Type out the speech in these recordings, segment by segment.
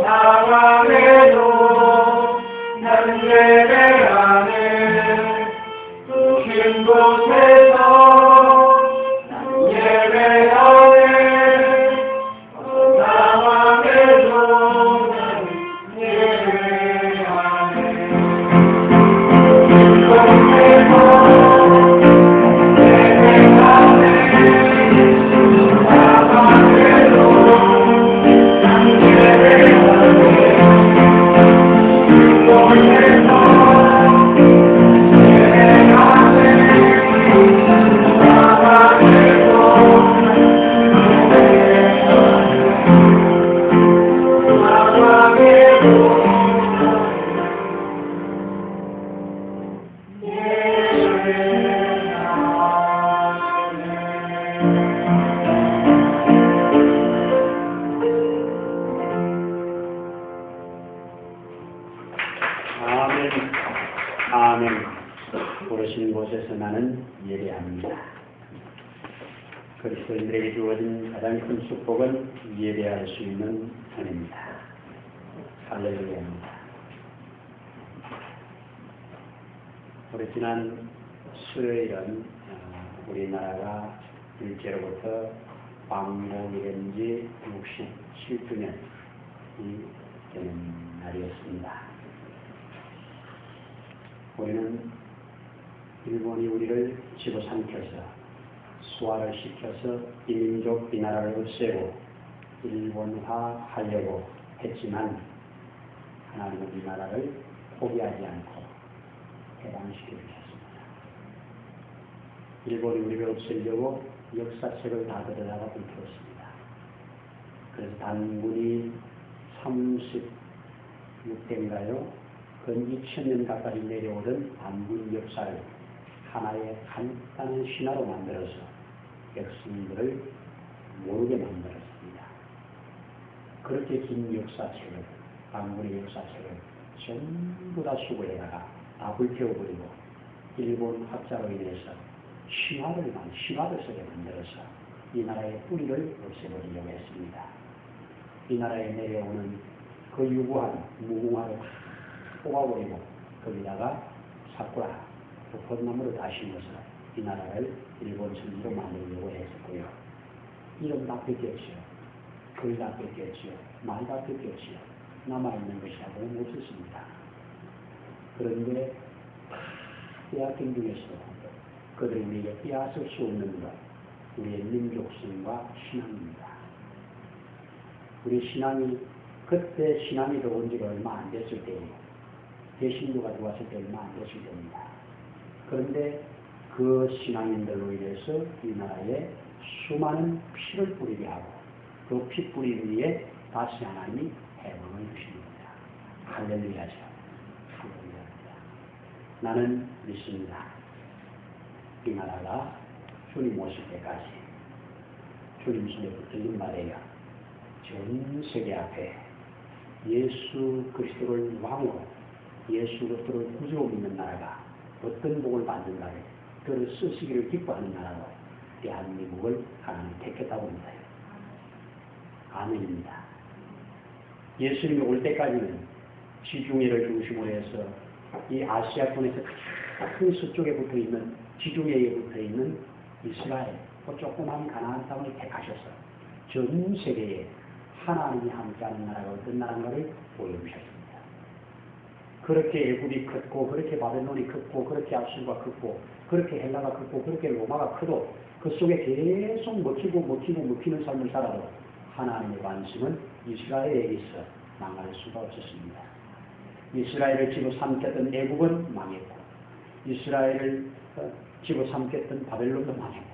상황에도 난 예배하네. 긴 곳에서 난 예배하네. 상황에도 난 예배하네. 긴 곳에서 예배하네. 상황에도 난 예배하네. 긴 곳에서 아멘. 아멘. 부르신 곳에서 나는 예배합니다. 그리스도인들에게 주어진 가장 큰 축복은 예배할 수 있는 은혜입니다. 할렐루야입니다. 우리 지난 수요일은 우리나라가 일제로부터 광복이 된 지 67주년이 되는 날이었습니다. 우리는 일본이 우리를 집어삼켜서 수화를 시켜서 이 민족, 이 나라를 없애고 일본화하려고 했지만 하나님은 이 나라를 포기하지 않고 해방시켜 주셨습니다. 일본이 우리를 없애려고 역사책을 다 들여다가 불태웠습니다. 그래서 단군이 36대인가요? 근 2000년 가까이 내려오던 단군 역사를 하나의 간단한 신화로 만들어서 백성들을 모르게 만들었습니다. 그렇게 긴 역사책을, 단군의 역사책을 전부 다 수거해다가 다 불태워버리고 일본 학자로 인해서 신화를 쓰게 만들어서 이 나라의 뿌리를 없애버리려고 했습니다. 이 나라에 내려오는 그 유구한 무궁화를 뽑아버리고 거기다가 사쿠라, 벚나무를 다 심어서 이 나라를 일본 선지로 만들려고 했었고요. 이름 다 뺏겼지요. 글 다 뺏겼지요. 말 다 뺏겼지요. 남아있는 것이 하고는 없었습니다. 그런데 빼앗긴 중에서도 그들이 우리에게 빼앗을 수 없는 것, 우리의 민족성과 신앙입니다. 우리 신앙이 그때 신앙이 들어온 지가 얼마 안 됐을 때예요. 대신교가 들어왔을 때 얼마 안 됐을 때입니다. 그런데 그 신앙인들로 인해서 이 나라에 수많은 피를 뿌리게 하고 그 피 뿌린 위에 다시 하나님이 해방을 주십니다. 할렐루야죠. 할렐루야입니다. 나는 믿습니다. 이 나라가 주님 오실 때까지 주님 손에 붙들린 말이에요. 전 세계 앞에 예수 그리스도를 왕으로 예수 그리스도를 구주로 믿는 나라가 어떤 복을 받는가를 그를 쓰시기를 기뻐하는 나라로 대한민국을 하나님 택했다고 합니다. 아멘입니다. 예수님이 올 때까지는 지중해를 중심으로 해서 이 아시아권에서 큰 서쪽에 붙어있는 지중해에 붙어있는 이스라엘 그 조그만 가나안 땅을 택하셔서 전 세계에 하나님이 함께하는 나라가 어떤 나라인가를 보여주셨습니다. 그렇게 애굽이 컸고 그렇게 바벨론이 컸고 그렇게 아수르가 컸고 그렇게 헬라가 컸고 그렇게 로마가 커도 그 속에 계속 먹히는 삶을 살아도 하나님의 관심은 이스라엘에 있어 망할 수가 없었습니다. 이스라엘을 집어삼켰던 애굽은 망했고 이스라엘을 집어삼켰던 바벨론도 망했고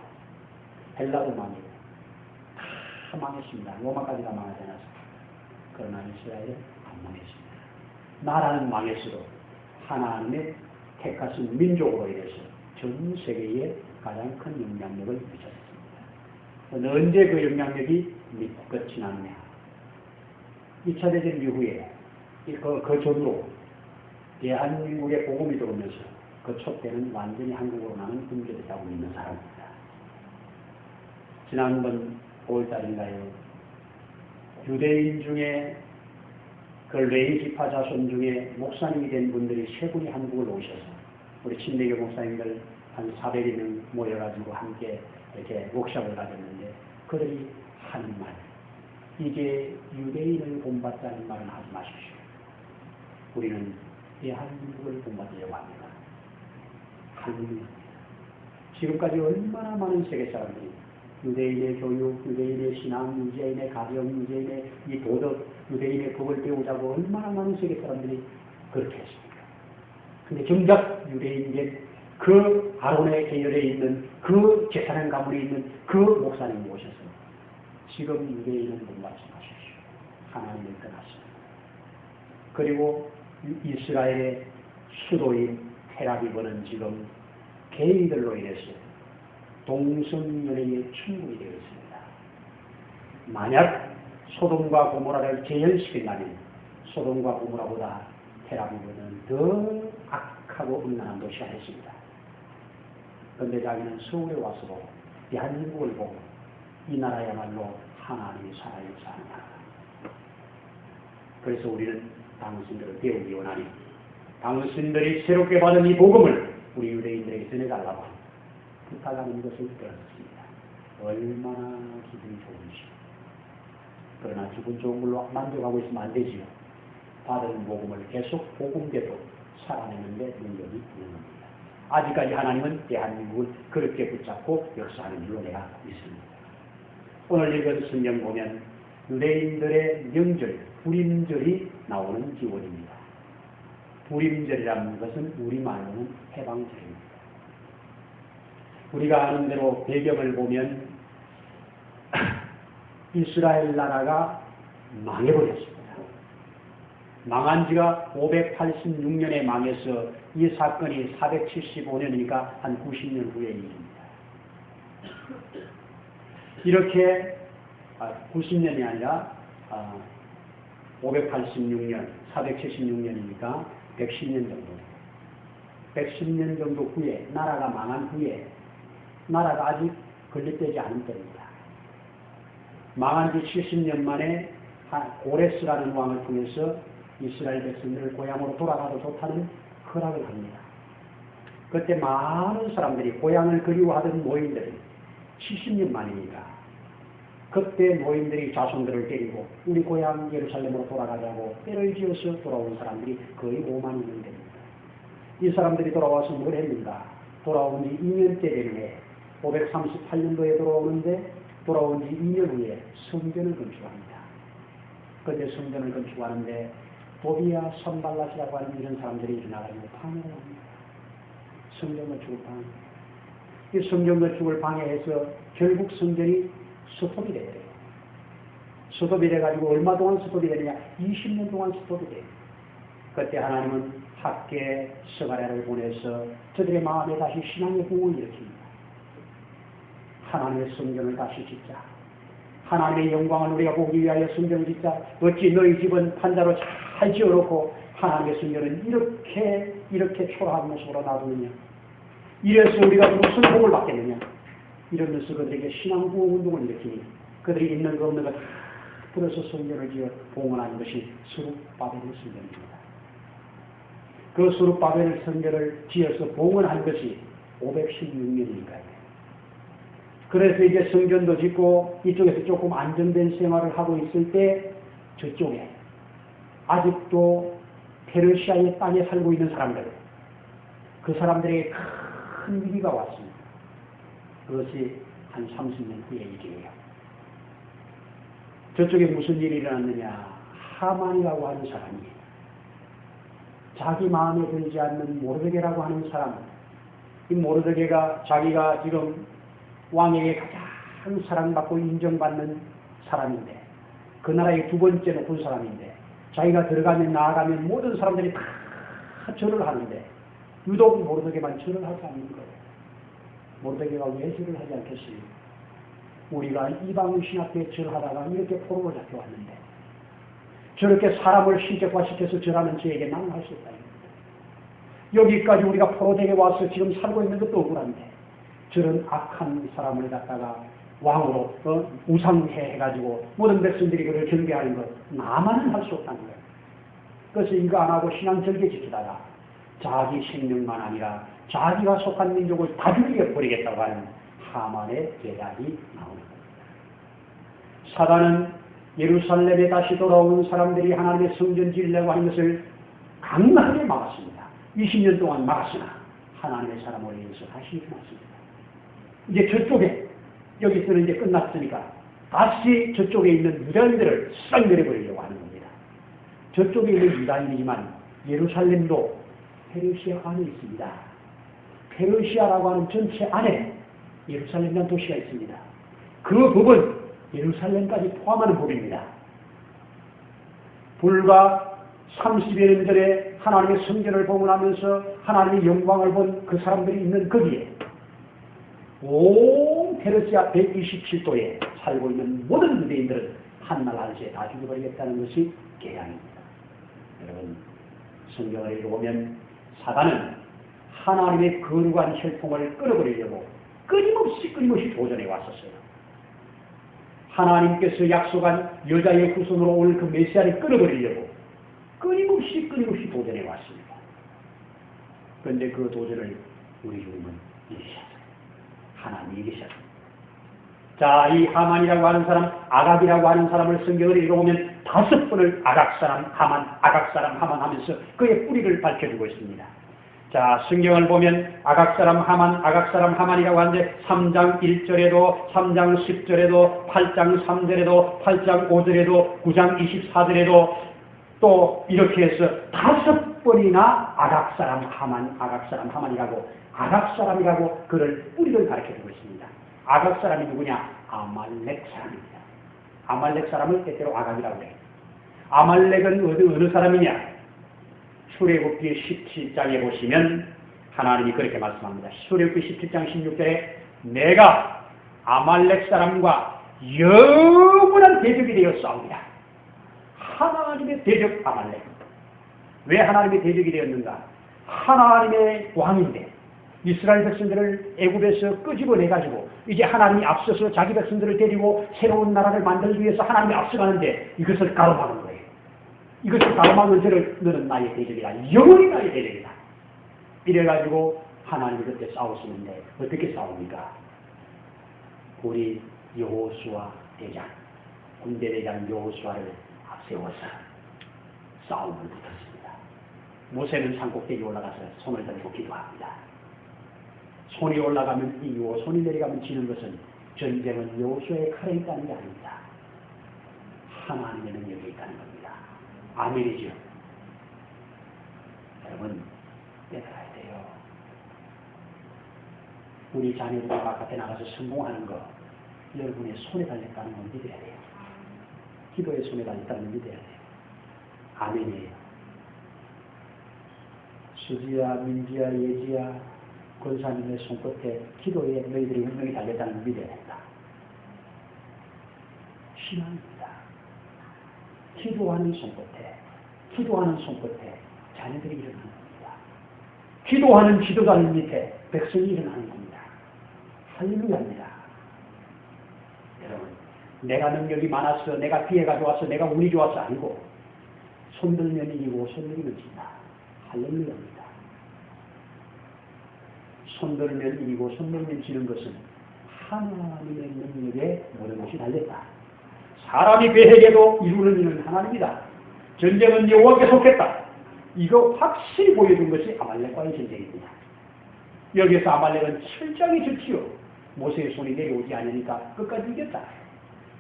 헬라도 망했고 다 망했습니다. 로마까지 다 망하지 않았습니다. 그러나 이스라엘은 안 망했습니다. 나라는 망했어도 하나님의 택하신 민족으로 인해서 전 세계에 가장 큰 영향력을 미쳤습니다. 언제 그 영향력이 믿고 끝이 났냐? 2차 대전 이후에 그 전으로 대한민국의 복음이 들어오면서 그 촛대는 완전히 한국으로 나는 옮겨졌다고 믿는 사람입니다. 지난번 5월달인가요? 유대인 중에 그 레위 지파 자손 중에 목사님이 된 분들이 세 분이 한국을 오셔서 우리 친대교 목사님들 한 400여 명 모여가지고 함께 이렇게 워크숍을 가졌는데 그들이 하는 말, 이제 유대인을 본받자는 말은 하지 마십시오. 우리는 대한민국을 본받으려고 합니다. 할렐루야. 지금까지 얼마나 많은 세계 사람들이 유대인의 교육, 유대인의 신앙, 유대인의 가정, 유대인의 이 도덕, 유대인의 법을 배우자고 얼마나 많은 세계 사람들이 그렇게 했습니까? 근데 정작 유대인의 그 아론의 계열에 있는 그 제사장 가문에 있는 그 목사님 모셔서 지금 유대인은 못 말씀하십시오. 하나님을 떠났습니다. 그리고 이스라엘의 수도인 텔아비브는 지금 개인들로 인해서 동성연애의 충분이 되어 있습니다. 만약 소돔과 고모라를 재현시킨다면 소돔과 고모라보다 텔아비브는 더 악하고 음란한 도시가 됐습니다. 그런데 자기는 서울에 와서도 대한민국을 보고 이 나라야말로 하나님이 살아있는 나라. 그래서 우리는 당신들을 배우기 원하니 당신들이 새롭게 받은 이 복음을 우리 유대인들에게 전해달라고 부탁하는 것을 들었습니다. 얼마나 기분이 좋은지. 그러나 기분 좋은 걸로 만족하고 있으면 안 되지요. 받은 복음을 계속 복음대로 살아내는데 능력이 있는 겁니다. 아직까지 하나님은 대한민국을 그렇게 붙잡고 역사하는 줄로 내가 믿습니다. 오늘 읽은 성경 보면 유대인들의 명절, 불임절이 나오는 기원입니다. 불임절이라는 것은 우리말로는 해방절입니다. 우리가 아는 대로 배경을 보면 이스라엘 나라가 망해버렸습니다. 망한 지가 586년에 망해서 이 사건이 475년이니까 한 90년 후의 일입니다. 이렇게 90년이 아니라 586년, 476년이니까 110년 정도. 110년 정도 후에, 나라가 망한 후에, 나라가 아직 건립되지 않은 때입니다. 망한 지 70년 만에 고레스라는 왕을 통해서 이스라엘 백성들을 고향으로 돌아가도 좋다는 허락을 합니다. 그때 많은 사람들이 고향을 그리워하던 노인들이 70년 만이니까 그때 노인들이 자손들을 데리고 우리 고향 예루살렘으로 돌아가자고 때를 지어서 돌아온 사람들이 거의 5만이 됩니다. 이 사람들이 돌아와서 뭘 했는가? 돌아온 지 2년째 되는데 538년도에 돌아오는데 돌아온 지 2년 후에 성전을 건축합니다. 그때 성전을 건축하는데 도비아 선발랏이라고 하는 이런 사람들이 일어나가지고 방해를 합니다. 성전 건축을 방해. 이 성전 건축을 방해해서 결국 성전이 스톱이 돼요. 스톱이 돼가지고 얼마 동안 스톱이 되느냐? 20년 동안 스톱이 돼요. 그때 하나님은 학계 스가랴를 보내서 저들의 마음에 다시 신앙의 부흥을 일으킵니다. 하나님의 성전을 다시 짓자. 하나님의 영광을 우리가 보기 위하여 성전을 짓자. 어찌 너희 집은 판자로 잘 지어놓고 하나님의 성전은 이렇게 초라한 모습으로 놔두느냐. 이래서 우리가 무슨 복을 받겠느냐. 이러면서 그들에게 신앙 부흥 운동을 일으키니 그들이 있는 거 없는 거 다 풀어서 성전을 지어 봉헌하는 것이 스룹바벨의 성전입니다. 그 스룹바벨 성전을 지어서 봉헌한 것이 516년이니까요. 그래서 이제 성전도 짓고 이쪽에서 조금 안정된 생활을 하고 있을 때 저쪽에 아직도 페르시아의 땅에 살고 있는 사람들, 그 사람들에게 큰 위기가 왔습니다. 그것이 한 30년 후의 일이에요. 저쪽에 무슨 일이 일어났느냐? 하만이라고 하는 사람이 자기 마음에 들지 않는 모르드게라고 하는 사람, 이 모르드게가 자기가 지금 왕에게 가장 사랑받고 인정받는 사람인데 그 나라의 두 번째 높은 사람인데 자기가 들어가면 나아가면 모든 사람들이 다 절을 하는데 유독 모르드게만 절을 하지 않는 거예요. 모르드게가 왜 절을 하지 않겠습니까? 우리가 이방 신 앞에 절하다가 이렇게 포로로 잡혀왔는데 저렇게 사람을 신격화시켜서 절하는 저에게 나는 할 수 없다. 여기까지 우리가 포로되게 와서 지금 살고 있는 것도 억울한데 저런 악한 사람을 갖다가 왕으로 우상해가지고 모든 백성들이 그를 경배하는 것 나만은 할 수 없다는 거예요. 그래서 이거 안 하고 신앙절개 지키다가 자기 생명만 아니라 자기가 속한 민족을 다 죽여버리겠다고 하는 하만의 계략이 나오는 겁니다. 사단은 예루살렘에 다시 돌아오는 사람들이 하나님의 성전 지으려고 하는 것을 강하게 막았습니다. 20년 동안 막았으나 하나님의 사람을 위해서 다시 일어났습니다. 이제 저쪽에 여기서는 이제 끝났으니까 다시 저쪽에 있는 유다인들을 싹 내려버리려고 하는 겁니다. 저쪽에 있는 유다인이지만 예루살렘도 페르시아 안에 있습니다. 페르시아라고 하는 전체 안에 예루살렘이라는 도시가 있습니다. 그 법은 예루살렘까지 포함하는 법입니다. 불과 30여 년 전에 하나님의 성전을 봉헌하면서 하나님의 영광을 본 그 사람들이 있는 거기에 온 페르시아 127도에 살고 있는 모든 유대인들은 한날 한시에 다 죽여버리겠다는 것이 계략입니다. 여러분, 성경을 읽어보면 사단은 하나님의 거룩한 혈통을 끊어버리려고 끊임없이 도전해 왔었어요. 하나님께서 약속한 여자의 후손으로 올 그 메시아를 끊어버리려고 끊임없이 도전해 왔습니다. 그런데 그 도전을 우리 주님은 이기셨어요. 하나님이 이기셨어요. 자, 이 하만이라고 하는 사람, 아각이라고 하는 사람을 성경을 읽어보면 5번을 아각사람 하만 하면서 그의 뿌리를 밝혀주고 있습니다. 자, 성경을 보면 아각사람 하만이라고 하는데 3장 1절에도 3장 10절에도 8장 3절에도 8장 5절에도 9장 24절에도 또 이렇게 해서 5번이나 아각사람 하만이라고 아각사람이라고 그를 뿌리를 가르쳐주고 있습니다. 아각사람이 누구냐? 아말렉 사람입니다. 아말렉 사람을 때때로 아각이라고 해요. 아말렉은 어느 사람이냐? 출애굽기 17장에 보시면 하나님이 그렇게 말씀합니다. 출애굽기 17장 16절에 내가 아말렉 사람과 영원한 대적이 되어 싸웁니다. 하나님의 대적 아말렉. 왜 하나님의 대적이 되었는가? 하나님의 왕인데 이스라엘 백성들을 애굽에서 끄집어내가지고 이제 하나님이 앞서서 자기 백성들을 데리고 새로운 나라를 만들기 위해서 하나님이 앞서가는데 이것을 가로막은 거예요. 이것을 가로막은 저를 너는 나의 대적이다. 영원히 나의 대적이다. 이래가지고 하나님이 그때 싸우시는데 어떻게 싸웁니까? 우리 여호수아 대장, 군대 대장 여호수아를 앞세워서 싸움을 붙었습니다. 모세는 산꼭대기 올라가서 손을 들고 기도합니다. 손이 올라가면 이기고 손이 내려가면 지는 것은 전쟁은 여호수아의 칼에 있다는 게 아닙니다. 하나님의 능력에 있다는 겁니다. 아멘이죠. 여러분, 깨달아야 돼요. 우리 자녀들이 바깥에 나가서 성공하는 거 여러분의 손에 달렸다는 건 믿어야 돼요. 기도의 손에 달렸다는 건 믿어야 돼요. 아멘이에요. 수지야, 민지야, 예지야, 권사님의 손끝에 기도에 너희들의 운명이 달렸다는 걸 믿어야 된다. 신앙입니다. 기도하는 손끝에 자녀들이 일어나는 겁니다. 기도하는 지도자들 밑에 백성이 일어나는 겁니다. 할렐루야입니다. 여러분, 내가 능력이 많아서, 내가 기회가 좋아서, 내가 운이 좋아서 아니고 손들면 이기고 손들면 진다. 할렐루야입니다. 손들면 이기고 손들면 지는 것은 하나님의 능력에 모든 것이 달렸다. 사람이 배에게도 이루는 일은 하나님이다. 전쟁은 여호와께 속했다. 이거 확실히 보여준 것이 아말렉과의 전쟁입니다. 여기서 아말렉은 철장이 좋지요. 모세의 손이 내려오지 않으니까 끝까지 이겼다.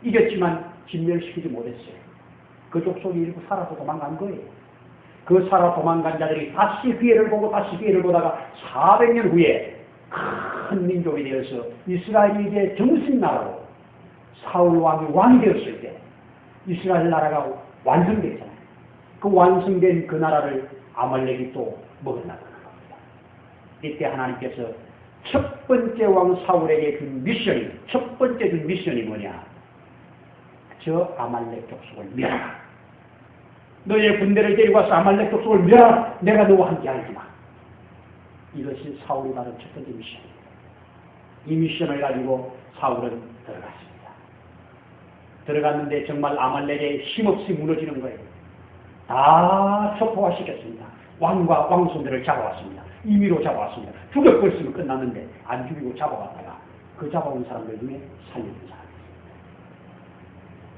이겼지만 진멸시키지 못했어요. 그 족속이 일부 살아서 도망간 거예요. 그 살아 도망간 자들이 다시 기회를 보다가 400년 후에 큰 민족이 되어서 이스라엘이 이제 정식나라로 사울 왕이 되었을 때 이스라엘 나라가 완성됐잖아요. 그 완성된 그 나라를 아말렉이 또 먹으려고 하는 겁니다. 이때 하나님께서 첫 번째 왕 사울에게 준 미션이, 첫 번째 준 미션이 뭐냐? 저 아말렉 족속을 멸하라. 너의 군대를 데리고 와서 아말렉 족속을 멸하라. 내가 너와 함께 하지마. 이것이 사울이 받은 첫 번째 미션입니다. 이 미션을 가지고 사울은 들어갔습니다. 들어갔는데 정말 아말렉에 힘없이 무너지는 거예요. 다 첩포화시켰습니다. 왕과 왕손들을 잡아왔습니다. 임의로 잡아왔습니다. 죽여버렸으면 끝났는데 안 죽이고 잡아왔다가 그 잡아온 사람들 중에 살려준 사람이 있습니다.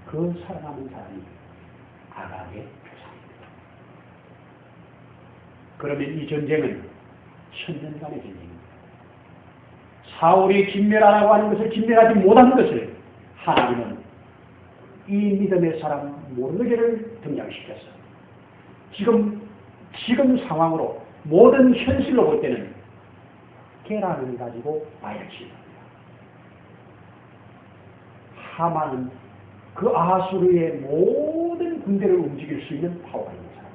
그 살아남은 사람이 아각의 조상입니다. 그러면 이 전쟁은 천년간의 전쟁입니다. 사울이 진멸하라고 하는 것을 진멸하지 못하는 것을 하나님은 이 믿음의 사람 모르게를 등장시켰어. 지금 상황으로 모든 현실로 볼 때는 계란을 가지고 봐야지. 하만은 그 아수르의 모든 군대를 움직일 수 있는 파워가 있는 사람.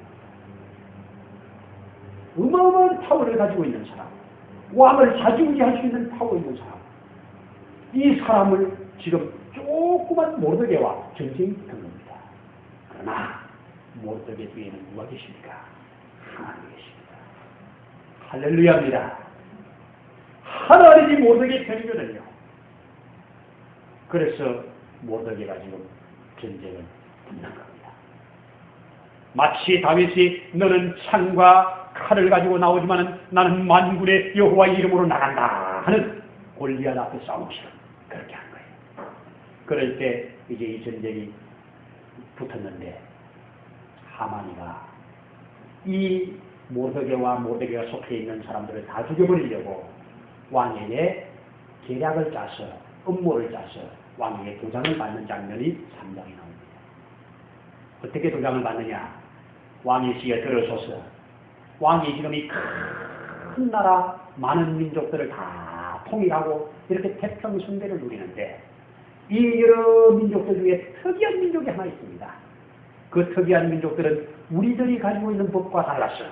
어마어마한 파워를 가지고 있는 사람. 왕을 좌지우지할 수 있는 파워 있는 사람. 이 사람을 지금 조그만 모르드게와 전쟁이 붙은 겁니다. 그러나 모르드게 뒤에는 누가 계십니까? 하나님 계십니다. 할렐루야입니다. 하나님이 모르드게 편이거든요. 그래서 모르드게가 지금 전쟁을 붙는 겁니다. 마치 다윗이 너는 창과 칼을 가지고 나오지만 나는 만군의 여호와의 이름으로 나간다 하는 골리앗 앞에 싸움처럼 그렇게 한 거예요. 그럴 때 이제 이 전쟁이 붙었는데 하만이가 이 모르드게와 속해 있는 사람들을 다 죽여버리려고 왕에게 계략을 짜서 음모를 짜서 왕에게 도장을 받는 장면이 3장에 나옵니다. 어떻게 도장을 받느냐? 왕이 시에 들어서서 왕이 지금 이 큰 나라 많은 민족들을 다 통일하고 이렇게 태평성대를 누리는데 이 여러 민족들 중에 특이한 민족이 하나 있습니다. 그 특이한 민족들은 우리들이 가지고 있는 법과 달라서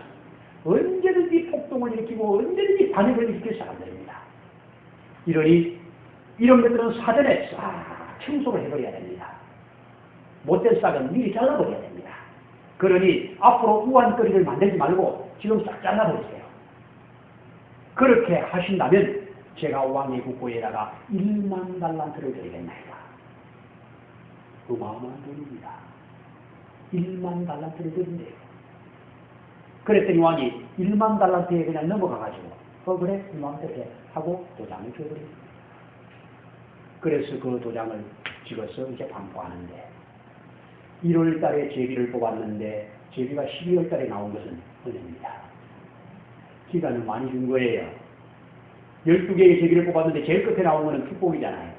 언제든지 폭동을 일으키고 언제든지 반역을 일으킬 사람들입니다. 이러니 이런 것들은 사전에 싹 청소를 해버려야 됩니다. 못된 싹은 미리 잘라버려야 됩니다. 그러니 앞으로 우한거리를 만들지 말고 지금 싹 잘라버리세요. 그렇게 하신다면 제가 왕의 국고에다가 1만 달란트를 드리겠나이다. 어마어마한 돈입니다. 1만 달란트를 드린대요. 그랬더니 왕이 1만 달란트에 그냥 넘어가가지고 그래 이맘대로 하고 도장을 줘버립니다. 그래서 그 도장을 찍어서 이제 반포하는데 1월 달에 제비를 뽑았는데 제비가 12월 달에 나온 것은 은혜입니다. 기간을 많이 준 거예요. 12개의 제비를 뽑았는데 제일 끝에 나온 것은 축복이잖아요.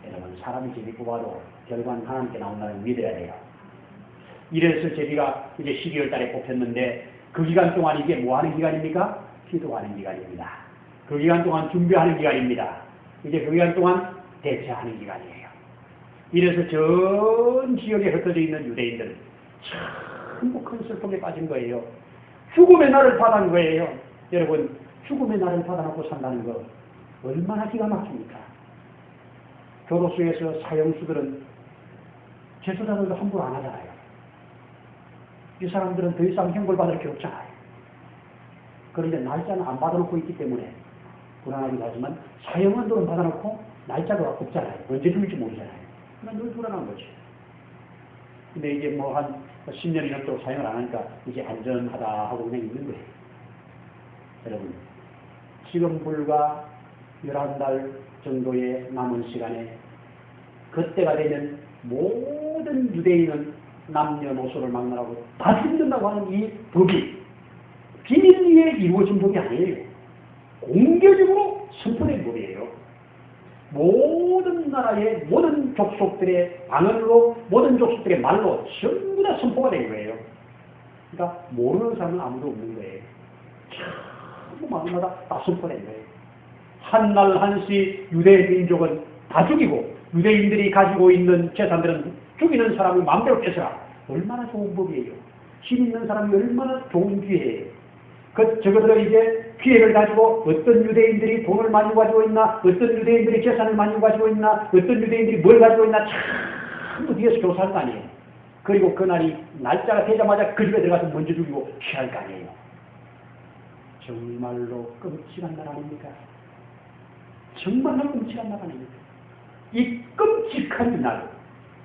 여러분 사람이 제비 뽑아도 결과는 하나님께 나온다는 믿어야 돼요. 이래서 제비가 이제 12월 달에 뽑혔는데 그 기간 동안 이게 뭐 하는 기간입니까? 기도하는 기간입니다. 그 기간 동안 준비하는 기간입니다. 이제 그 기간 동안 대처하는 기간이에요. 이래서 전 지역에 흩어져 있는 유대인들은 전부 큰 슬픔에 빠진 거예요. 죽음의 날을 받은 거예요. 여러분 죽음의 날을 받아놓고 산다는 거 얼마나 기가 막힙니까? 교도소에서 사형수들은 재소자들도 함부로 안 하잖아요. 이 사람들은 더 이상 형벌받을 게 없잖아요. 그런데 날짜는 안 받아놓고 있기 때문에 불안하기도 하지만 사형한도는 받아놓고 날짜가 없잖아요. 언제 죽을지 모르잖아요. 그러니까 늘 불안한 거지. 근데 이제 뭐 한 10년이 넘도록 사용을 안 하니까 이제 안전하다 하고 그냥 있는 거예요. 여러분, 지금 불과 11달 정도의 남은 시간에 그때가 되면 모든 유대인은 남녀노소를 막론하고 다 죽는다고 하는 이 법이 비밀리에 이루어진 법이 아니에요. 공개적으로 선포된 법이에요. 모든 나라의 모든 족속들의 방언으로 모든 족속들의 말로 전부 다 선포가 된 거예요. 그러니까 모르는 사람은 아무도 없는 거예요. 전부 마음마다 다 선포된 거예요. 한날 한시 유대 민족은 다 죽이고 유대인들이 가지고 있는 재산들은 죽이는 사람을 마음대로 뺏어라. 얼마나 좋은 법이에요. 힘 있는 사람이 얼마나 좋은 기회예요. 저것들은 이제 기회를 가지고 어떤 유대인들이 돈을 많이 가지고 있나, 어떤 유대인들이 재산을 많이 가지고 있나, 어떤 유대인들이 뭘 가지고 있나 전부 뒤에서 조사할 거 아니에요. 그리고 그날이 날짜가 되자마자 그 집에 들어가서 먼저 죽이고 취할 거 아니에요. 정말로 끔찍한 날 아닙니까? 정말로 끔찍한 날 아닙니까? 이 끔찍한 날,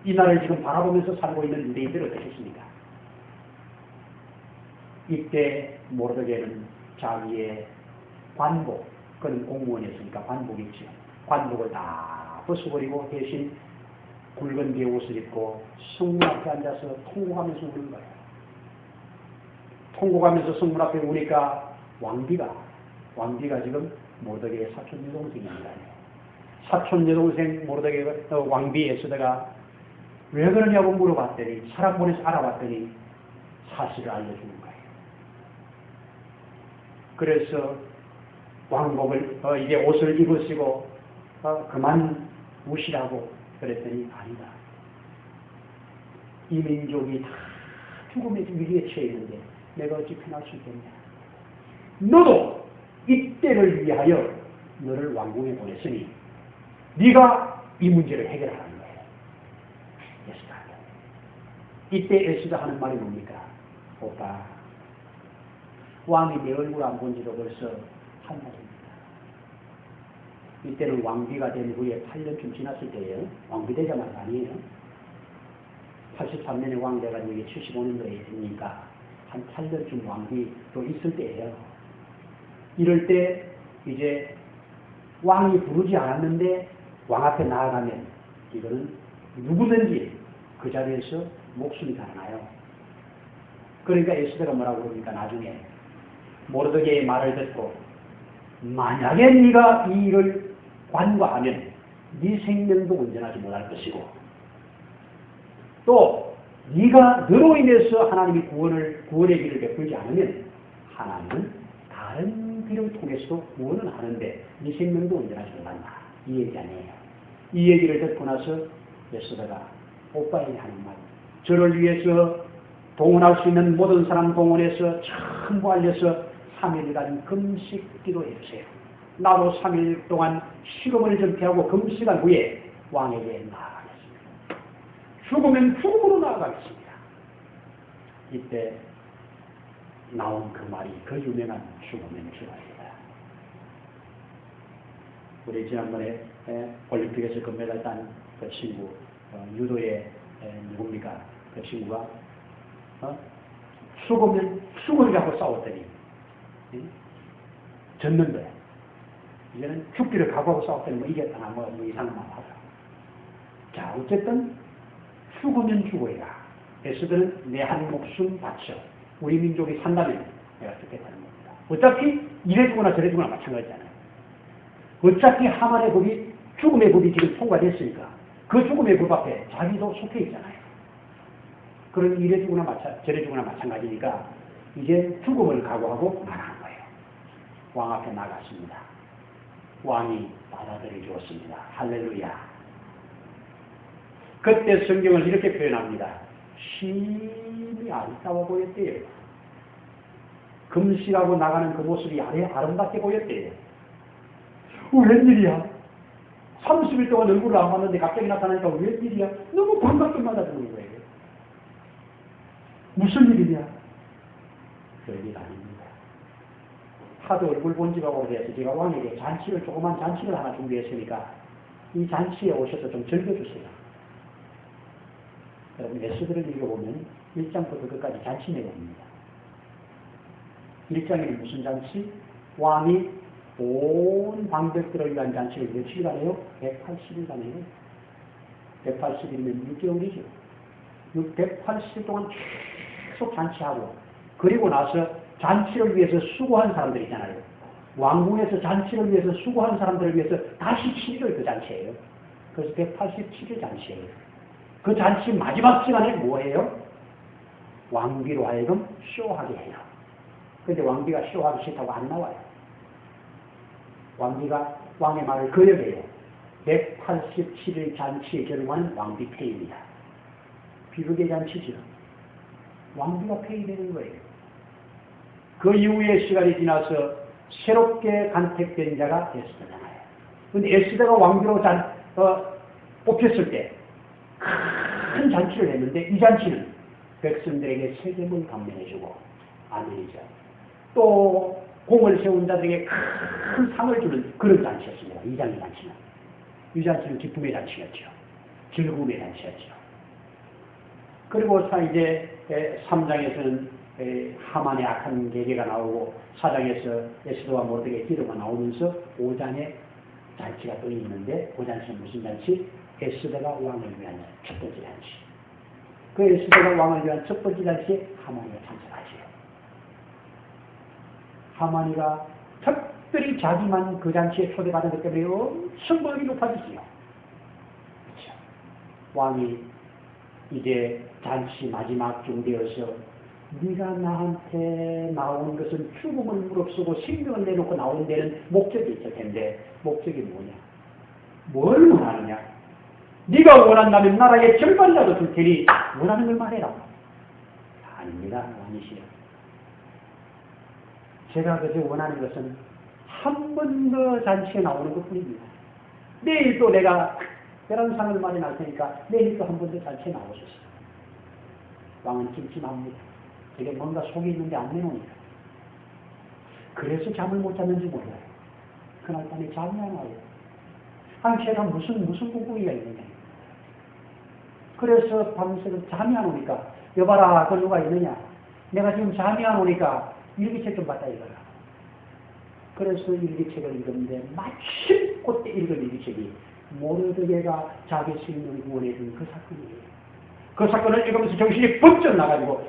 이 날을 지금 바라보면서 살고 있는 유대인들 어떻겠습니까? 이때 모르드게는 자기의 관복, 그는 공무원이었으니까 관복이 있죠. 관복을 다 벗어버리고 대신 굵은 게 옷을 입고 성문 앞에 앉아서 통곡하면서 우는 거예요. 통곡하면서 성문 앞에 우니까 왕비가 지금 모르드게의 사촌 여동생입니다. 사촌 여동생 모르드게가 왕비 에스더가 왜 그러냐고 물어봤더니 사람 보내서 알아봤더니 사실을 알려주는 거예요. 그래서 왕복을 이제 옷을 입으시고 그만 우시라고 그랬더니 아니다. 이 민족이 다 죽음의 위기에 처해 있는데 내가 어찌 편할 수 있겠냐. 너도 이때를 위하여 너를 왕궁에 보냈으니 네가 이 문제를 해결하라는 거예요. 에스더. 이때 에스더 하는 말이 뭡니까? 오빠, 왕이 내 얼굴 안 본 지도 벌써 한 달입니다. 이때는 왕비가 된 후에 8년쯤 지났을 때예요. 왕비 되자마자 아니에요. 83년에 왕대가 이게 75년도에 되니까 한 8년쯤 왕비도 있을 때예요. 이럴 때 이제 왕이 부르지 않았는데 왕 앞에 나아가면 이거는 누구든지 그 자리에서 목숨이 달아나요. 그러니까 에스더가 뭐라고 그럽니까? 나중에 모르드게의 말을 듣고 만약에 네가 이 일을 관과하면 네 생명도 온전하지 못할 것이고 또 네가 너로 인해서 하나님이 구원의 길을 베풀지 않으면 하나님은 다른 길을 통해서도 구원은 하는데 네 생명도 온전하지 못한다. 이 얘기 아니에요. 이 얘기를 듣고 나서 에스더가 오빠에게 하는 말, 저를 위해서 동원할 수 있는 모든 사람 동원해서 전부 알려서 3일간 금식 기도해 주세요. 나도 3일 동안 식음을 전폐하고 금식한 후에 왕에게 나아가겠습니다. 죽으면 죽음으로 나아가겠습니다. 이때 나온 그 말이 그 유명한 죽으면 죽어입니다. 우리 지난번에 올림픽에서 금메달 딴 그 친구, 유도의 누굽니까? 그 친구가 죽음이라고 싸웠더니 졌는데 이제는 죽기를 각오하고 싸웠더니 뭐 이겼다나 뭐 이상한 말 하더라. 자, 어쨌든 죽으면 죽어야. 에스더는 내 한 목숨 바쳐 우리 민족이 산다면 내가 죽겠다는 겁니다. 어차피 이래 주거나 저래 주거나 마찬가지잖아요. 어차피 하만의 법이 죽음의 법이 지금 통과됐으니까 그 죽음의 법 앞에 자기도 속해 있잖아요. 그런 이래 주거나 저래 주거나 마찬가지니까 이제 죽음을 각오하고 나가는 거예요. 왕 앞에 나갔습니다. 왕이 받아들여 주었습니다. 할렐루야. 그때 성경을 이렇게 표현합니다. 심히 아름다워 보였대요. 금식하고 나가는 그 모습이 아름답게 보였대요. 웬일이야? 30일 동안 얼굴을 안 봤는데 갑자기 나타나니까 웬일이야? 너무 반갑게 맞아주는 거예요. 무슨 일이냐? 별일 아닙니다. 하도 얼굴 본 지가 오래돼서 제가 왕에게 조그만 잔치를 하나 준비했으니까 이 잔치에 오셔서 좀 즐겨주세요. 여러분 에스더를 읽어보면 1장부터 끝까지 잔치 내용입니다. 1장에는 무슨 잔치? 왕이 온 방백들을 위한 잔치를 며칠간 해요? 180일간 해요. 180일이면 6개월이죠. 180일 동안 계속 잔치하고 그리고 나서 잔치를 위해서 수고한 사람들 있잖아요. 왕궁에서 잔치를 위해서 수고한 사람들을 위해서 다시 7일 그 잔치예요. 그래서 187일 잔치예요. 그 잔치 마지막 시간에 뭐예요? 왕비로 하여금 쇼하게 해요. 그런데 왕비가 쇼하기 싫다고 안 나와요. 왕비가 왕의 말을 거역해요. 187일 잔치의 결과는 왕비 폐위입니다. 비극의 잔치죠. 왕비가 폐위되는 거예요. 그 이후에 시간이 지나서 새롭게 간택된 자가 에스더잖아요. 그런데 에스더가 왕비로 뽑혔을 때 큰 잔치를 했는데 이 잔치는 백성들에게 세겜을 감면해주고 아멘이죠. 또 공을 세운 자들에게 큰 상을 주는 그런 잔치였습니다. 이 장의 잔치는. 이 잔치는 기쁨의 잔치였죠. 즐거움의 잔치였죠. 그리고 이제 3장에서는 하만의 악한 계계가 나오고 4장에서 에스더와 모르드게의 기도가 나오면서 5장에 잔치가 또 있는데 그 잔치는 무슨 잔치? 에스더가 왕을 위한 첫 번째 잔치. 그 에스더가 왕을 위한 첫 번째 잔치에 하만이가 참석하지요. 하만이가 특별히 자기만 그 잔치에 초대받은 것 때문에 엄청 권력이 높아지지요. 그렇죠. 왕이 이제 잔치 마지막 중되어서 네가 나한테 나온 것은 죽음을 무릅쓰고 생명을 내놓고 나온 데는 목적이 있을 텐데 목적이 뭐냐? 뭘 원하느냐? 네가 원한다면 나라의 절반이라도 줄 테니 원하는 걸 말해라. 아닙니다. 왕이시여. 제가 그저 원하는 것은 한 번 더 잔치에 나오는 것뿐입니다. 내일 또 내가 특별한 상을 마련할 테니까 내일 또 한 번 더 잔치에 나오소서. 왕은 찜찜합니다. 되게 뭔가 속에 있는데 안 내놓으니까. 그래서 잠을 못 잤는지 몰라요. 그날 밤에 잠이 안 와요. 아니 제가 무슨 궁금이가 있느냐. 그래서 밤새도록 잠이 안 오니까 여봐라 그 누가 있느냐. 내가 지금 잠이 안 오니까 일기책 좀 받다 읽어라. 그래서 일기책을 읽었는데 마침 그때 읽은 일기책이 모르드게가 자기 생명을 구원해 준 그 사건이에요. 그 사건을 읽으면서 정신이 번쩍 나가지고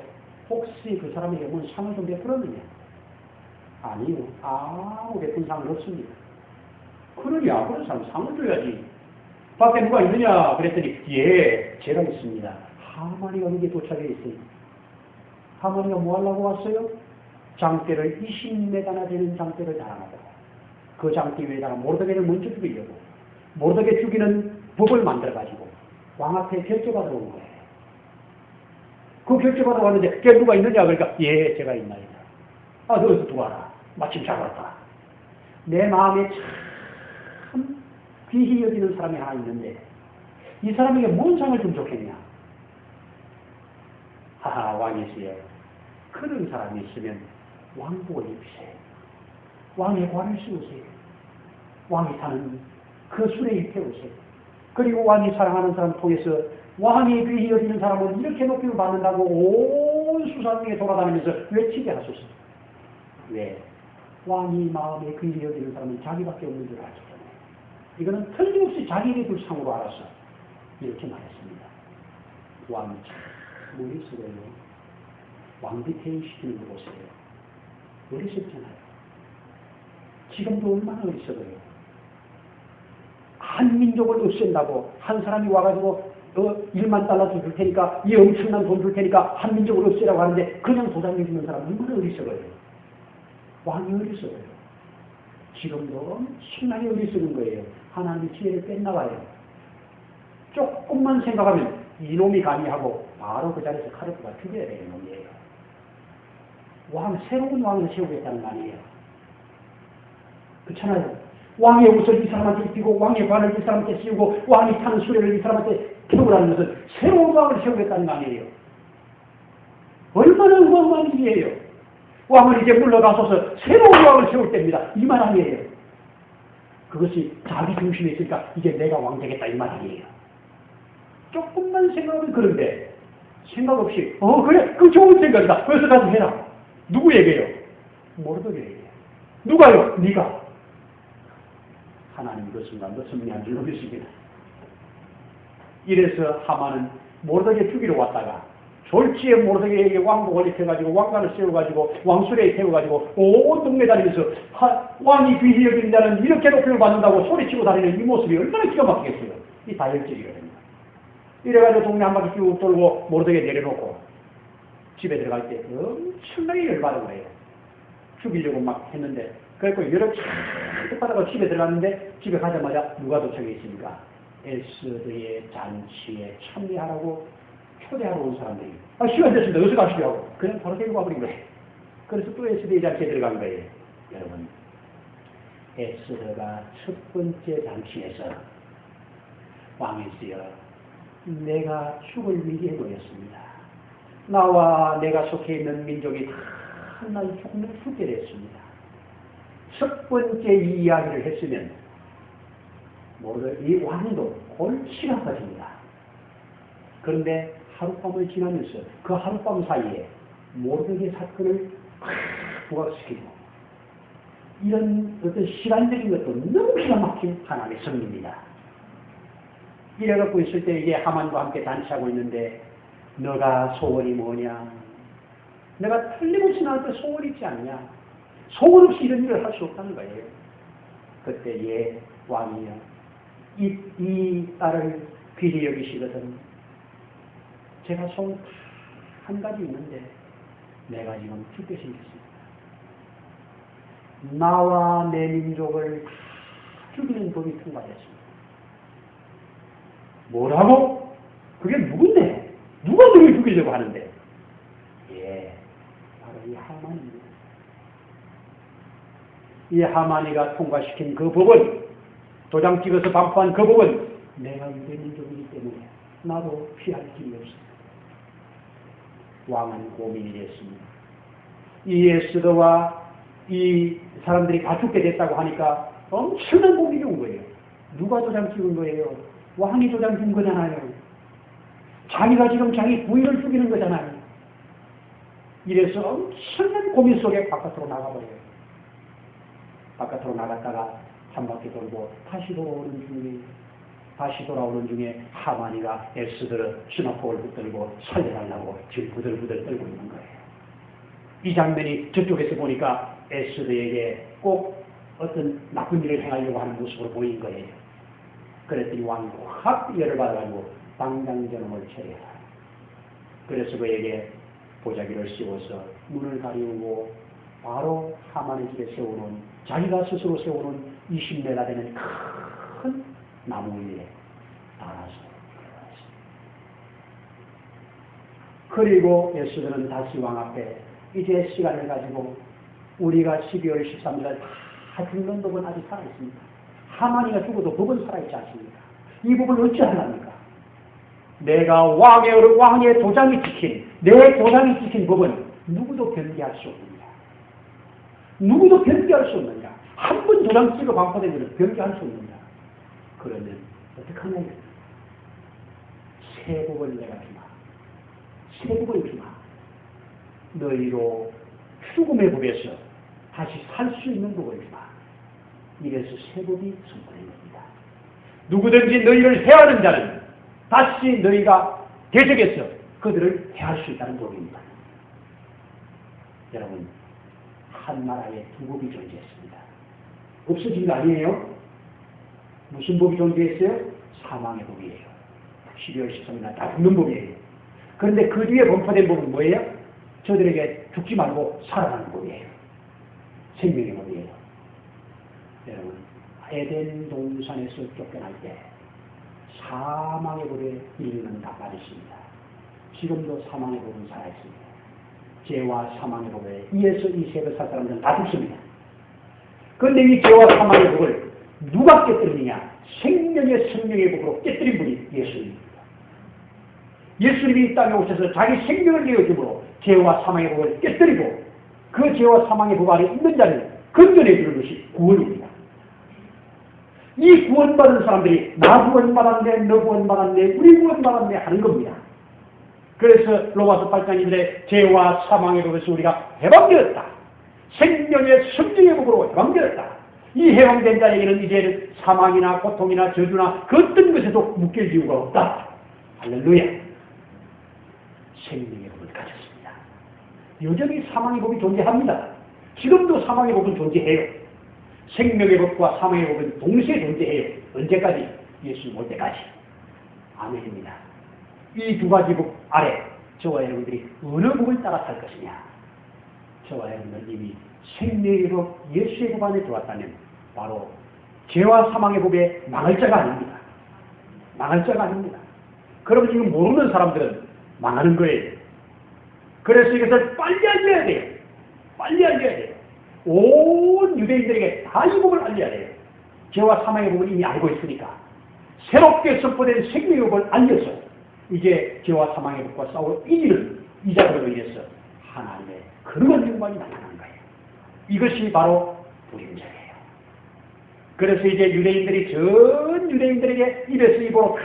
혹시 그 사람에게 뭔 상을 좀 베풀었느냐? 아니요. 아무 베푼 상은 없습니다. 그러냐? 그런 사람 상을 줘야지. 밖에 누가 있느냐? 그랬더니 예, 제가 있습니다. 하만이가 여기에 도착해 있어요. 하만이가 뭐 하려고 왔어요? 장대를 20m나 되는 장대를 달아놨고 그 장대 위에다가 모르드게를 먼저 죽이려고 모르드게 죽이는 법을 만들어가지고 왕 앞에 결제받으러 온 거예요. 그 결제받으러 왔는데 걔 누가 있느냐? 그러니까 예, 제가 있나이다. 아, 너희도 들어와라. 마침 잘 왔다. 내 마음에 참 귀히 여기는 사람이 하나 있는데 이 사람에게 뭔 상을 좀 좋겠냐? 하하, 왕이시여. 그런 사람이 있으면 왕복을 입으세요. 왕의 관을 씌우세요. 왕이 타는 그 수레에 태우세요. 그리고 왕이 사랑하는 사람을 통해서 왕이 귀히 여기는 사람은 이렇게 높임을 받는다고 온 수산중에 돌아다니면서 외치게 하소서. 왜? 왕이 마음에 귀히 여기는 사람은 자기밖에 없는 줄 알기 때문에. 이거는 틀림없이 자기에게 둘 상으로 알아서 이렇게 말했습니다. 왕이 참 어리석어요. 왕비태인 시키는 거 보세요. 어리석잖아요. 지금도 얼마나 어리석어요. 한 민족을 없앤다고 한 사람이 와가지고 1만 달러 줄 테니까 이 엄청난 돈 줄 테니까 한 민족을 없애라고 하는데 그냥 도장해 주는 사람 얼마나 어리석어요. 왕이 어리석어요. 지금도 엄청나게 어리석은 거예요. 하나님의 지혜를 뺐나 봐요. 조금만 생각하면 이놈이 감히하고 바로 그 자리에서 칼을 뽑아 죽여야 되는 놈이에요. 새로운 왕을 세우겠다는 거 아니에요. 그렇잖아요. 왕의 옷을 이 사람한테 입히고 왕의 관을 이 사람한테 씌우고 왕이 타는 수레를 이 사람한테 태우라는 것은 새로운 왕을 세우겠다는 거 아니에요. 얼마나 어마어마한 일이에요. 왕을 이제 물러가서서 새로운 왕을 세울 때입니다. 이 말 아니에요. 그것이 자기 중심에 있으니까 이제 내가 왕 되겠다 이 말 아니에요. 조금만 생각하면 그런데 생각 없이 그래 그 좋은 생각이다. 그래서 가서 해라. 누구에게요? 모르드게에게. 누가요? 네가. 하나님 그 순간 너 승리한 줄 믿으시기는. 이래서 하만은 모르드게 죽이러 왔다가 졸지에 모르드게에게 왕복을 입혀가지고 왕관을 세워가지고 왕수레에 태워가지고 온 동네 다니면서 왕이 귀히 여기는 자는 이렇게 높임을 받는다고 소리치고 다니는 이 모습이 얼마나 기가 막히겠어요. 이 다혈질이거든요. 이래가지고 동네 한 바퀴 쭉 돌고 모르드게 내려놓고 집에 들어갈 때 엄청나게 열받은 거예요. 죽이려고 막 했는데 그래서 여러 차득 받아가 집에 들어갔는데 집에 가자마자 누가 도착해 있습니까? 에스더의 잔치에 참여하라고 초대하러 온 사람들이 시간 됐습니다. 어서 가시죠 하고 그냥 바로 데리고 와버린 거예요. 그래서 또 에스더의 잔치에 들어간 거예요. 여러분, 에스더가 첫 번째 잔치에서 왕이시여 내가 죽을 위기에 놓였습니다. 나와 내가 속해 있는 민족이 하나의 죽음을 후퇴했습니다. 첫 번째 이 이야기를 했으면 이 왕도 골치가 아파집니다. 그런데 하룻밤을 지나면서 그 하룻밤 사이에 모르드게 사건을 부각시키고 이런 어떤 시간적인 것도 너무 기가 막힌 하나님의 섭리입니다. 이래갖고 있을 때 이게 하만과 함께 단치하고 있는데 너가 소원이 뭐냐? 내가 틀림없이 나한테 소원이 있지 않냐? 소원 없이 이런 일을 할 수 없다는 거예요. 그때 예 왕이여 이 딸을 귀히 여기시거든 제가 소원 한 가지 있는데 내가 지금 죽게 생겼습니다. 나와 내 민족을 죽이는 법이 통과됐습니다. 뭐라고? 그게 누군데? 누가 너를 죽이려고 하는데? 예, 바로 이 하만입니다. 이 하만이가 통과시킨 그 법은 도장 찍어서 반포한 그 법은 내가 유대 민족이기 때문에 나도 피할 길이 없습니다. 왕은 고민이 됐습니다. 이 에스더와 이 사람들이 다 죽게 됐다고 하니까 엄청난 고민이 온 거예요. 누가 도장 찍은 거예요? 왕이 도장 준 거잖아요. 자기가 지금 자기 부인을 죽이는 거잖아요. 이래서 엄청난 고민 속에 바깥으로 나가버려요. 바깥으로 나갔다가 한 바퀴 돌고 다시 돌아오는 중에 하만이가 에스더를 수납폭을 붙들고 살려달라고 지금 부들부들 떨고 있는 거예요. 이 장면이 저쪽에서 보니까 에스더에게 꼭 어떤 나쁜 일을 행하려고 하는 모습으로 보인 거예요. 그랬더니 왕이 확 열을 받아가지고 당장 저놈을 처리해라. 그래서 그에게 보자기를 씌워서 눈을 가리우고 바로 하만의 집에 세우는 자기가 스스로 세우는 20m 되는 큰 나무 위에 달아서 그리고 에스더는 다시 왕 앞에 이제 시간을 가지고 우리가 12월 13일 다 죽는 법은 아직 살아있습니다. 하만이가 죽어도 법은 살아있지 않습니까? 이 법을 어찌 하랍니까? 내가 왕의 도장이 찍힌 내 도장이 찍힌 법은 누구도 변개할 수 없느냐? 누구도 변개할 수 없느냐? 한 번 도장 찍어 반포된 것을 변개할 수 없느냐? 그러면 어떡하냐? 새 법을 내가 주마. 새 법을 주마. 너희로 죽음의 법에서 다시 살 수 있는 법을 주마. 이래서 새 법이 선포된 겁니다. 누구든지 너희를 해하는 자는 다시 너희가 대적해서 그들을 해할 수 있다는 법입니다. 여러분, 한 나라에 두 법이 존재했습니다. 없어진 거 아니에요? 무슨 법이 존재했어요? 사망의 법이에요. 12월 13일 다 죽는 법이에요. 그런데 그 뒤에 번포된 법은 뭐예요? 저들에게 죽지 말고 살아가는 법이에요. 생명의 법이에요. 여러분, 에덴 동산에서 쫓겨날 때 사망의 법에 인류는 다 빠졌습니다. 지금도 사망의 법은 살아있습니다. 죄와 사망의 법에 의해서 이 세계 살 사람들은 다 죽습니다. 그런데 이 죄와 사망의 법을 누가 깨뜨리느냐? 생명의 성령의 법으로 깨뜨린 분이 예수님입니다. 예수님이 이 땅에 오셔서 자기 생명을 내어줌으로 죄와 사망의 법을 깨뜨리고 그 죄와 사망의 법 안에 있는 자를 건져내 주는 것이 구원입니다. 이 구원받은 사람들이 나 구원받았네, 너 구원받았네, 우리 구원받았네 하는 겁니다. 그래서 로마서 8장인데 죄와 사망의 법에서 우리가 해방되었다. 생명의 성령의 법으로 해방되었다. 이 해방된 자에게는 이제 사망이나 고통이나 저주나 그 어떤 것에도 묶일 이유가 없다. 할렐루야. 생명의 법을 가졌습니다. 여전히 사망의 법이 존재합니다. 지금도 사망의 법은 존재해요. 생명의 법과 사망의 법은 동시에 존재해요. 언제까지? 예수님 올 때까지. 아멘입니다. 이 두 가지 법 아래 저와 여러분들이 어느 법을 따라 살 것이냐? 저와 여러분들 이미 생명의 법, 예수의 법 안에 들어왔다면 바로 죄와 사망의 법에 망할 자가 아닙니다. 망할 자가 아닙니다. 그럼 지금 모르는 사람들은 망하는 거예요. 그래서 이것을 빨리 알려야 돼요. 빨리 알려야 돼요. 온 유대인들에게 다 이 법을 알려야 돼요. 죄와 사망의 법을 이미 알고 있으니까 새롭게 선포된 생명의 법을 알려서 이제 죄와 사망의 법과 싸워 이기는 이 자들로 인해서 하나님의 그러한 영광이 나타난 거예요. 이것이 바로 부림절이에요. 그래서 이제 유대인들이 전 유대인들에게 입에서 입으로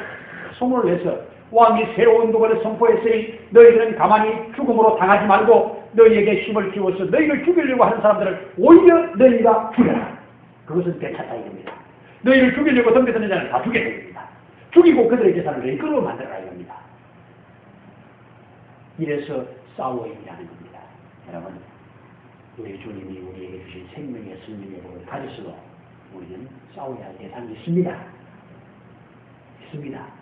소문을 내서 왕이 새로운 복을 선포했으니 너희들은 가만히 죽음으로 당하지 말고 너희에게 힘을 키워서 너희를 죽이려고 하는 사람들을 오히려 너희가 죽여라. 그것은 괜찮다 이겁니다. 너희를 죽이려고 덤벼드는 자는 다 죽여야 됩니다. 죽이고 그들의 재산을 너희 끌어 만들어라 이겁니다. 이래서 싸워야 하는 겁니다. 여러분, 우리 주님이 우리에게 주신 생명의 승리의 복을 가지수도 우리는 싸워야 할 대상이 있습니다. 있습니다.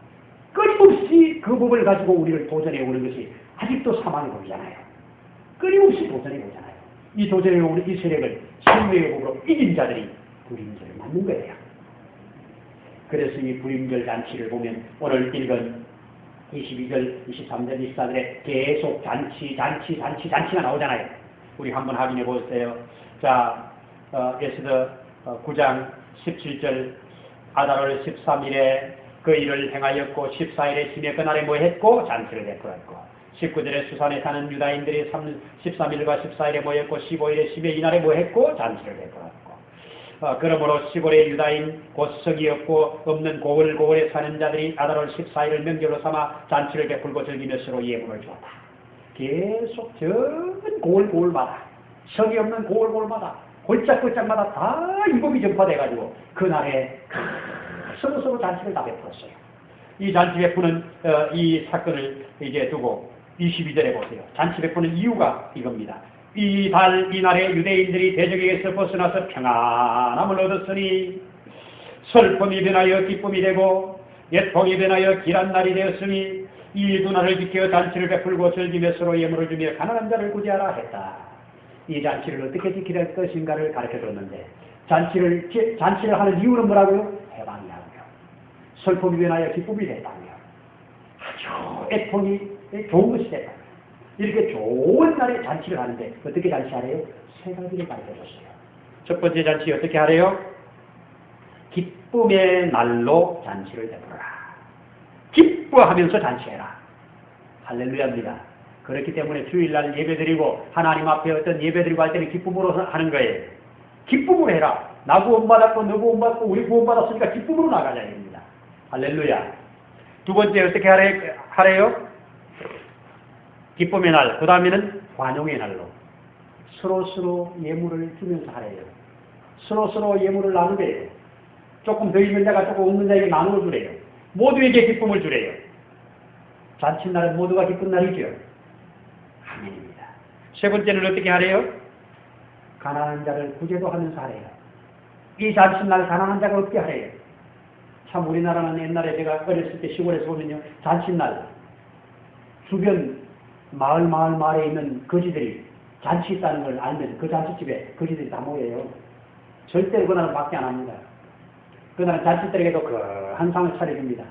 끊임없이 그 법을 가지고 우리를 도전해 오는 것이 아직도 사망의 법이잖아요. 끊임없이 도전해 오잖아요. 이 도전해 오는 이 세력을 생명의 법으로 이긴 자들이 불임절을 맞는 거예요. 그래서 이 불임절 잔치를 보면 오늘 읽은 22절, 23절, 24절에 계속 잔치가 나오잖아요. 우리 한번 확인해 보세요. 자, 에스더 9장 17절, 아달월 13일에 그 일을 행하였고 14일에 심해 그날에 뭐 했고 잔치를 베풀었고 19절에 수산에 사는 유다인들이 13일과 14일에 모였고 15일에 심해 이날에 뭐 했고 잔치를 베풀었고 그러므로 시골의 유다인 곧 석이 없고 없는 고을에 사는 자들이 아달월 14일을 명절로 삼아 잔치를 베풀고 즐기며 서로 예물을 주었다. 계속 전 고을마다 석이 없는 고을마다 골짝골짝마다 다 이 법이 전파돼가지고 그날에 서로 잔치를 다 베풀었어요. 이 잔치 베푸는 이 사건을 이제 두고 22절에 보세요. 잔치 베푸는 이유가 이겁니다. 이날에 유대인들이 대적에게서 벗어나서 평안함을 얻었으니 슬픔이 변하여 기쁨이 되고 예통이 변하여 길한 날이 되었으니 이 두 날을 지켜 잔치를 베풀고 즐기며 서로 예물을 주며 가난한 자를 구제하라 했다. 이 잔치를 어떻게 지켜야 할 것인가를 가르쳐줬는데 잔치를 하는 이유는 뭐라고요? 해방이라고요. 슬픔이 변하여 기쁨이 됐다고요. 아주 애통이 좋은 것이 됐다고요. 이렇게 좋은 날에 잔치를 하는데 어떻게 잔치하래요? 세 가지를 가르쳐줬어요. 첫 번째 잔치 어떻게 하래요? 기쁨의 날로 잔치를 베풀어라. 기뻐하면서 잔치해라. 할렐루야입니다. 그렇기 때문에 주일날 예배드리고 하나님 앞에 어떤 예배드리고 할 때는 기쁨으로 하는 거예요. 기쁨으로 해라. 나 구원받았고 너 구원받고 우리 구원받았으니까 기쁨으로 나가자 입니다. 할렐루야. 두 번째 어떻게 하래요? 기쁨의 날. 그 다음에는 환영의 날로. 서로 예물을 주면서 하래요. 서로 예물을 나누래요. 조금 더 있는 자가 조금 없는 자에게 나누어 주래요. 모두에게 기쁨을 주래요. 잔칫날은 모두가 기쁜 날이죠. 아멘입니다. 세 번째는 어떻게 하래요? 가난한 자를 구제도 하면서 하래요. 이 잔칫날 가난한 자가 없게 하래요. 참 우리나라는 옛날에 제가 어렸을 때 시골에서 보면요. 잔칫날 주변 마을에 있는 거지들이 잔치 있다는 걸 알면 그 잔치집에 거지들이 다 모여요. 절대로 그날은 밖에 안 합니다. 그날은 잔치들에게도 한 상을 차려줍니다.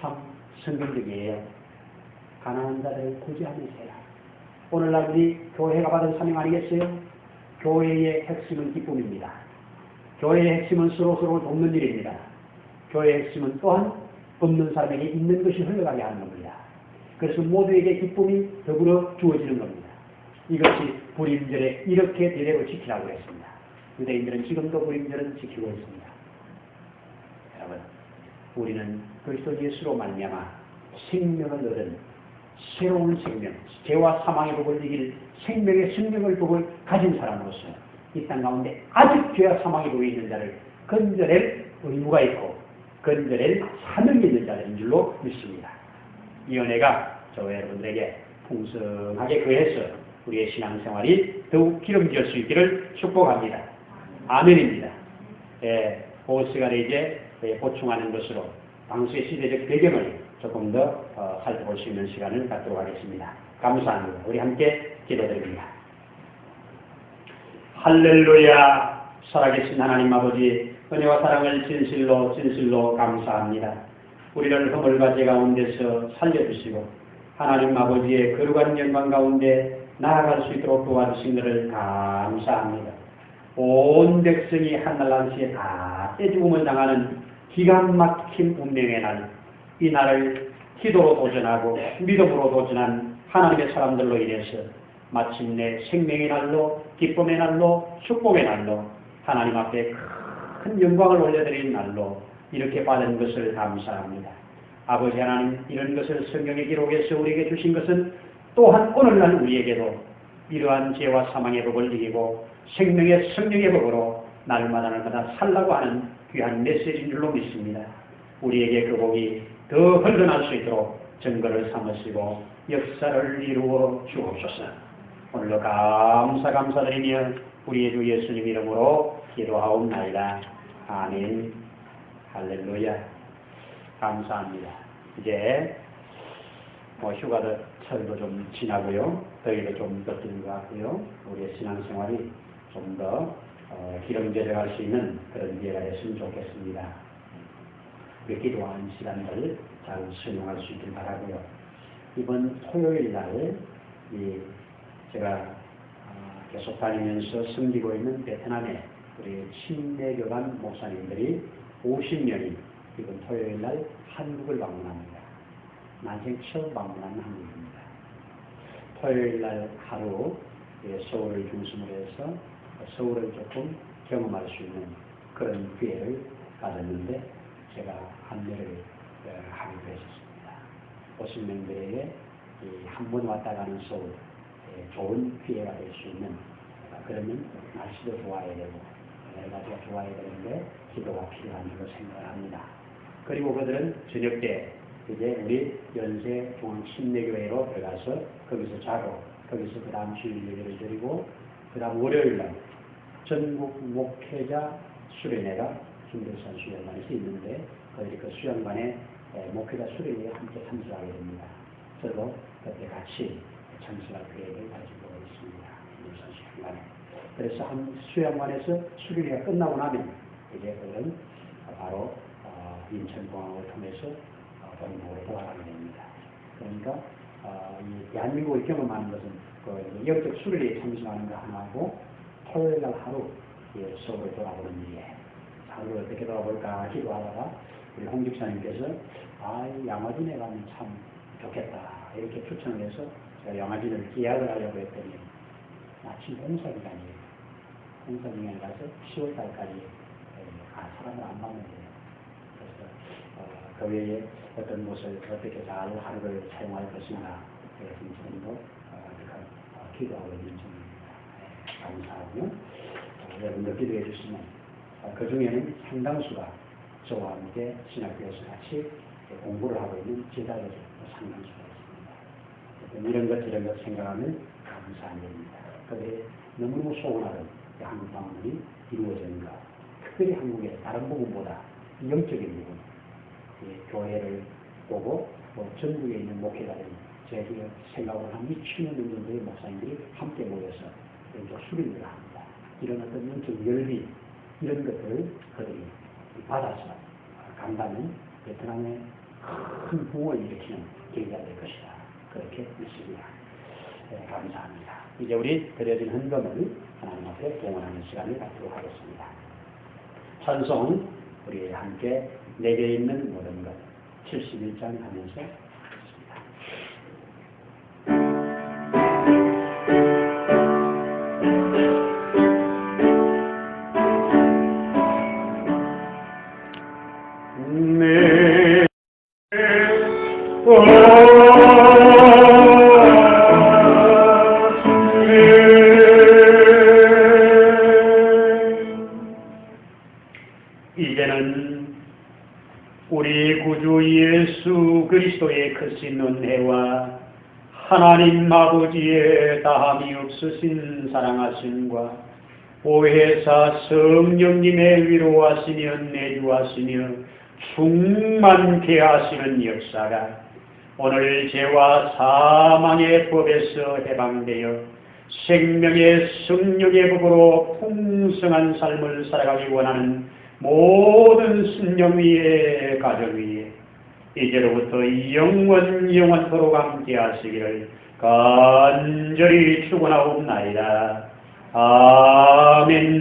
참 성경적이에요. 가난한 자들을 구제하면서 해라. 오늘날 우리 교회가 받은 사명 아니겠어요? 교회의 핵심은 기쁨입니다. 교회의 핵심은 서로 돕는 일입니다. 교회의 핵심은 또한 없는 사람에게 있는 것이 흘러가게 하는 겁니다. 그래서 모두에게 기쁨이 더불어 주어지는 겁니다. 이것이 불임절에 이렇게 대대로 지키라고 했습니다. 유대인들은 지금도 불임절은 지키고 있습니다. 여러분, 우리는 그리스도 예수로 말미암아 생명을 얻은 새로운 생명, 죄와 사망의 복을 이길 생명의 생명을 복을 가진 사람으로서 이 땅 가운데 아직 죄와 사망의 복이 있는 자를 건져낼 의무가 있고 건져낼 사명이 있는 자들인 줄로 믿습니다. 이 은혜가 저와 여러분들에게 풍성하게 거해서 우리의 신앙생활이 더욱 기름질 수 있기를 축복합니다. 아멘입니다. 그 시간에 이제 보충하는 것으로 당시의 시대적 배경을 조금 더 살펴볼 수 있는 시간을 갖도록 하겠습니다. 감사합니다. 우리 함께 기도드립니다. 할렐루야. 살아계신 하나님 아버지, 은혜와 사랑을 진실로 감사합니다. 우리를 허물과 죄 가운데서 살려주시고 하나님 아버지의 거룩한 영광 가운데 나아갈 수 있도록 도와주신 것을 감사합니다. 온 백성이 한날 한시에 다 떼죽음을 당하는 기가 막힌 운명의 날, 이 날을 기도로 도전하고 믿음으로 도전한 하나님의 사람들로 인해서 마침내 생명의 날로, 기쁨의 날로, 축복의 날로, 하나님 앞에 큰 영광을 올려드리는 날로 이렇게 받은 것을 감사합니다. 아버지 하나님, 이런 것을 성경의 기록에서 우리에게 주신 것은 또한 오늘날 우리에게도 이러한 죄와 사망의 법을 이기고 생명의 성령의 법으로 날마다 살라고 하는 귀한 메시지인 줄로 믿습니다. 우리에게 그 복이 더 흘러날 수 있도록 증거를 삼으시고 역사를 이루어 주옵소서. 오늘도 감사드리며 우리의 주 예수님 이름으로 기도하옵나이다. 아멘. 할렐루야. 감사합니다. 이제 휴가철도 좀 지나고요. 더위도 좀 더 것 같고요. 우리의 신앙생활이 좀 더 기름져갈 수 있는 그런 기회가 됐으면 좋겠습니다. 우리 기도하는 시간을 잘 수용할 수 있길 바라고요. 이번 토요일 날 제가 계속 다니면서 섬기고 있는 베트남의 우리 침례교단 목사님들이 50명이 이번 토요일 날 한국을 방문합니다. 난생 처음 방문하는 한국입니다. 토요일 날 하루 서울을 중심으로 해서 서울을 조금 경험할 수 있는 그런 기회를 가졌는데 제가 안내를 하기로 했었습니다. 50명들에게 한 번 왔다 가는 서울 좋은 기회가 될 수 있는, 그러면 날씨도 좋아야 되고 여러 가지가 좋아야 되는데 기도가 필요한 줄로 생각을 합니다. 그리고 그들은 저녁 때 이제 우리 연세 중앙침례교회로 들어가서 거기서 자고 거기서 그 다음 주일 예배를 드리고 그 다음 월요일 날 전국 목회자 수련회가 김대선 수련관에서 있는데 거기 그 수련관에 목회자 수련회에 함께 참석하게 됩니다. 저도 그때 같이 참석할 계획을 가지고 있습니다. 김대선 수련관에. 그래서 한 수련관에서 수련회가 끝나고 나면 이제 그들은 바로 인천공항을 통해서 본국으로 돌아가게 됩니다. 그러니까 이 대한민국을 경험하는 것은 그 영적 수련회에 참석하는 거 하나하고 토요일 날 하루 서울을 돌아보는 일이에요. 하루 어떻게 돌아볼까 기도하다가 우리 홍 집사님께서 양화진에 가면 참 좋겠다 이렇게 추천을 해서 제가 양화진을 예약을 하려고 했더니 마침 공사기간이에요. 공사기간에 가서 10월 달까지 사람을 안 봤는데 그 외에 어떤 곳을 어떻게 잘 하루를 사용할 것인가 그래서 지금도 기도하고 있는 중입니다. 감사하고요. 여러분들 기도해 주시면 그 중에는 상당수가 저와 함께 신학교에서 같이 공부를 하고 있는 제자들이 상당수가 있습니다. 이런 것 저런 것 생각하면 감사한 일입니다. 그런데 너무너무 소원하던 한국 방문이 이루어지는가, 특별히 한국의 다른 부분보다 영적인 부분, 교회를 보고 전국에 있는 목회자들, 제가 생각을 한 2,000명 정도의 목사님들이 함께 모여서 영적 수련을 합니다. 이런 어떤 영적 열비, 이런 것들을 그들이 받아서 간다면 베트남에 큰 부흥을 일으키는 계기가 될 것이다. 그렇게 믿습니다. 감사합니다. 이제 우리 드려진 헌금을 하나님 앞에 봉헌하는 시간을 갖도록 하겠습니다. 찬송 우리 함께 내게 있는 모든 것 71장 하면서 이제는 우리 구주 예수 그리스도의 크신 은혜와 하나님 아버지의 다함이 없으신 사랑하심과 보혜사 성령님의 위로하시며 내주하시며 충만케 하시는 역사가 오늘 죄와 사망의 법에서 해방되어 생명의 성령의 법으로 풍성한 삶을 살아가기 원하는 모든 신령 위에 가정 위에 이제로부터 영원토록 함께 하시기를 간절히 축원하옵나이다. 아멘.